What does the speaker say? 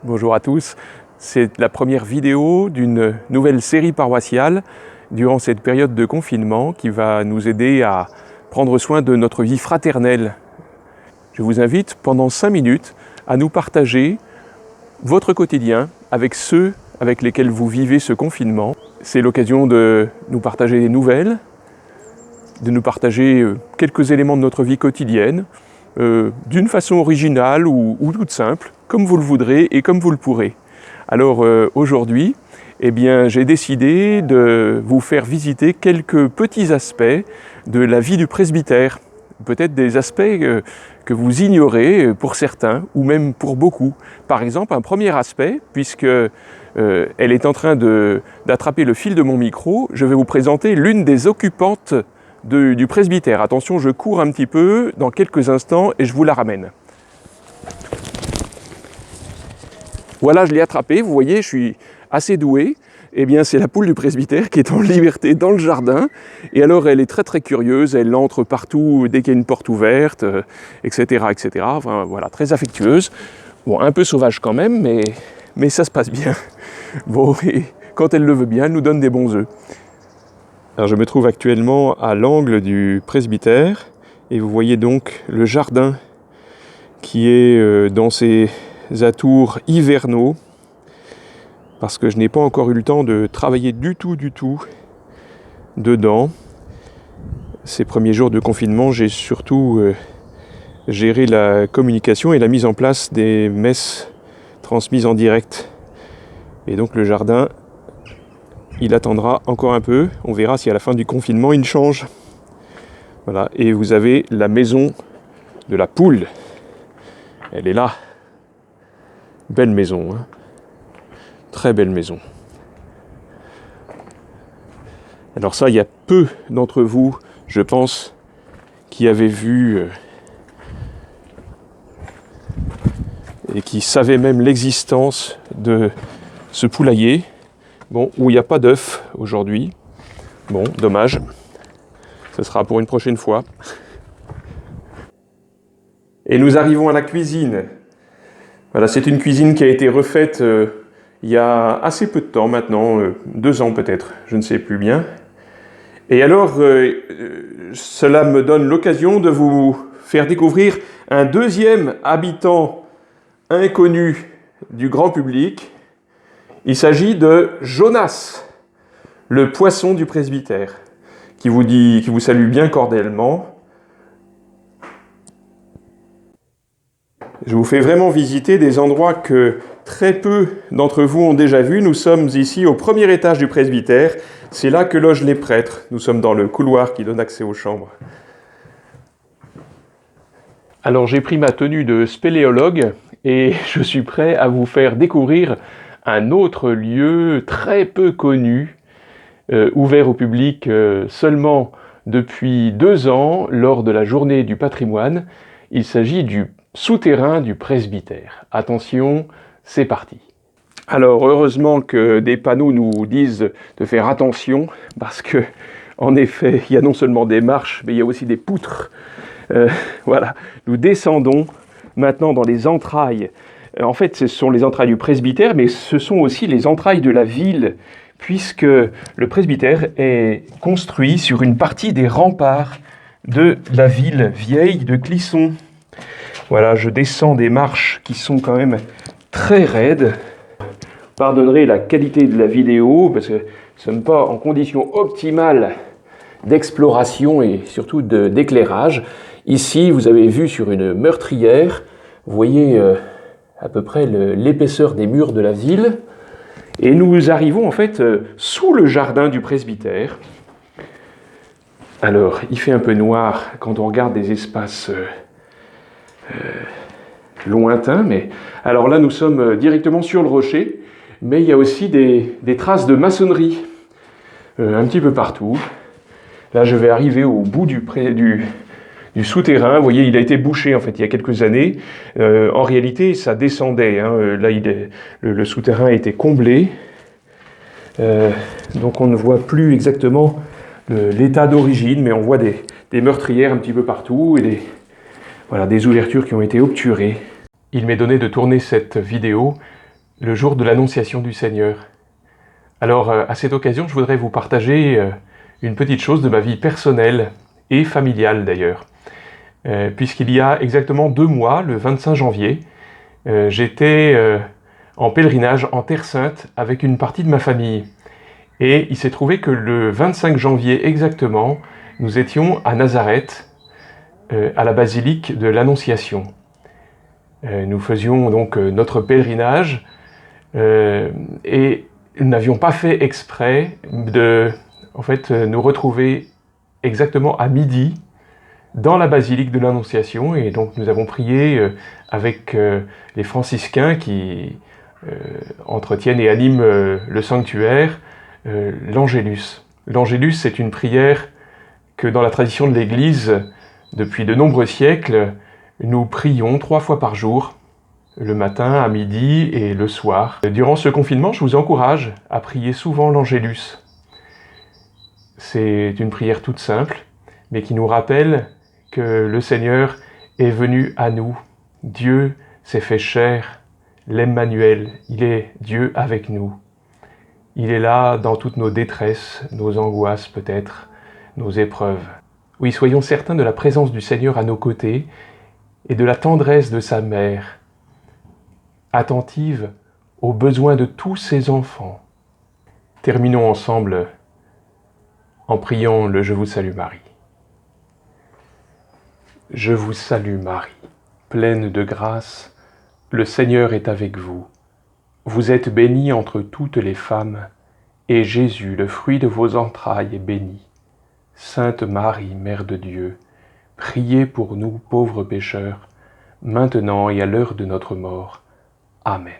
Bonjour à tous. C'est la première vidéo d'une nouvelle série paroissiale durant cette période de confinement qui va nous aider à prendre soin de notre vie fraternelle. Je vous invite pendant 5 minutes à nous partager votre quotidien avec ceux avec lesquels vous vivez ce confinement. C'est l'occasion de nous partager des nouvelles, de nous partager quelques éléments de notre vie quotidienne, d'une façon originale ou toute simple, comme vous le voudrez et comme vous le pourrez. Alors aujourd'hui, j'ai décidé de vous faire visiter quelques petits aspects de la vie du presbytère. Peut-être des aspects que vous ignorez pour certains, ou même pour beaucoup. Par exemple, un premier aspect, puisque elle est en train d'attraper le fil de mon micro, je vais vous présenter l'une des occupantes du presbytère. Attention, je cours un petit peu dans quelques instants et je vous la ramène. Voilà, je l'ai attrapée, vous voyez, je suis assez doué. C'est la poule du presbytère qui est en liberté dans le jardin. Et alors, elle est très très curieuse, elle entre partout dès qu'il y a une porte ouverte, etc., etc. Enfin, voilà, très affectueuse. Bon, un peu sauvage quand même, mais ça se passe bien. Bon, et quand elle le veut bien, elle nous donne des bons œufs. Alors, je me trouve actuellement à l'angle du presbytère. Et vous voyez donc le jardin qui est dans ses atours hivernaux. Parce que je n'ai pas encore eu le temps de travailler du tout dedans. Ces premiers jours de confinement, j'ai surtout géré la communication et la mise en place des messes transmises en direct. Et donc le jardin, il attendra encore un peu. On verra si à la fin du confinement, il change. Voilà, et vous avez la maison de la poule. Elle est là. Belle maison, hein. Très belle maison. Alors ça, il y a peu d'entre vous, je pense, qui avaient vu et qui savaient même l'existence de ce poulailler. Bon, où il n'y a pas d'œufs aujourd'hui. Bon, dommage. Ce sera pour une prochaine fois. Et nous arrivons à la cuisine. Voilà, c'est une cuisine qui a été refaite il y a assez peu de temps maintenant, 2 ans peut-être, je ne sais plus bien. Et alors, cela me donne l'occasion de vous faire découvrir un deuxième habitant inconnu du grand public. Il s'agit de Jonas, le poisson du presbytère, qui vous salue bien cordialement. Je vous fais vraiment visiter des endroits que très peu d'entre vous ont déjà vus. Nous sommes ici au premier étage du presbytère. C'est là que logent les prêtres. Nous sommes dans le couloir qui donne accès aux chambres. Alors j'ai pris ma tenue de spéléologue et je suis prêt à vous faire découvrir un autre lieu très peu connu, ouvert au public seulement depuis 2 ans lors de la journée du patrimoine. Il s'agit du souterrain du presbytère. Attention, c'est parti. Alors, heureusement que des panneaux nous disent de faire attention, parce que, en effet, il y a non seulement des marches, mais il y a aussi des poutres. Voilà, nous descendons maintenant dans les entrailles. En fait, ce sont les entrailles du presbytère, mais ce sont aussi les entrailles de la ville, puisque le presbytère est construit sur une partie des remparts de la ville vieille de Clisson. Voilà, je descends des marches qui sont quand même très raides. Pardonnerez la qualité de la vidéo, parce que nous ne sommes pas en condition optimale d'exploration et surtout d'éclairage. Ici, vous avez vu sur une meurtrière, vous voyez à peu près l'épaisseur des murs de la ville. Et nous arrivons en fait sous le jardin du presbytère. Alors, il fait un peu noir quand on regarde des espaces lointain, mais alors là nous sommes directement sur le rocher, mais il y a aussi des traces de maçonnerie un petit peu partout. Là je vais arriver au bout du souterrain. Vous voyez, il a été bouché en fait il y a quelques années. En réalité ça descendait, hein. Là le souterrain a été comblé, donc on ne voit plus exactement l'état d'origine, mais on voit des meurtrières un petit peu partout et des ouvertures qui ont été obturées. Il m'est donné de tourner cette vidéo le jour de l'Annonciation du Seigneur. Alors, à cette occasion, je voudrais vous partager une petite chose de ma vie personnelle et familiale d'ailleurs. Puisqu'il y a exactement 2 mois, le 25 janvier, j'étais en pèlerinage en Terre Sainte avec une partie de ma famille. Et il s'est trouvé que le 25 janvier exactement, nous étions à Nazareth, à la basilique de l'Annonciation. Nous faisions donc notre pèlerinage et nous n'avions pas fait exprès de nous retrouver exactement à midi dans la basilique de l'Annonciation, et donc nous avons prié avec les franciscains qui entretiennent et animent le sanctuaire, l'Angélus. L'Angélus, c'est une prière que dans la tradition de l'Église, depuis de nombreux siècles, nous prions 3 fois par jour, le matin, à midi et le soir. Durant ce confinement, je vous encourage à prier souvent l'Angélus. C'est une prière toute simple, mais qui nous rappelle que le Seigneur est venu à nous. Dieu s'est fait chair, l'Emmanuel, il est Dieu avec nous. Il est là dans toutes nos détresses, nos angoisses peut-être, nos épreuves. Oui, soyons certains de la présence du Seigneur à nos côtés et de la tendresse de sa mère, attentive aux besoins de tous ses enfants. Terminons ensemble en priant le « Je vous salue Marie ». Je vous salue Marie, pleine de grâce, le Seigneur est avec vous. Vous êtes bénie entre toutes les femmes, et Jésus, le fruit de vos entrailles, est béni. Sainte Marie, Mère de Dieu, priez pour nous pauvres pécheurs, maintenant et à l'heure de notre mort. Amen.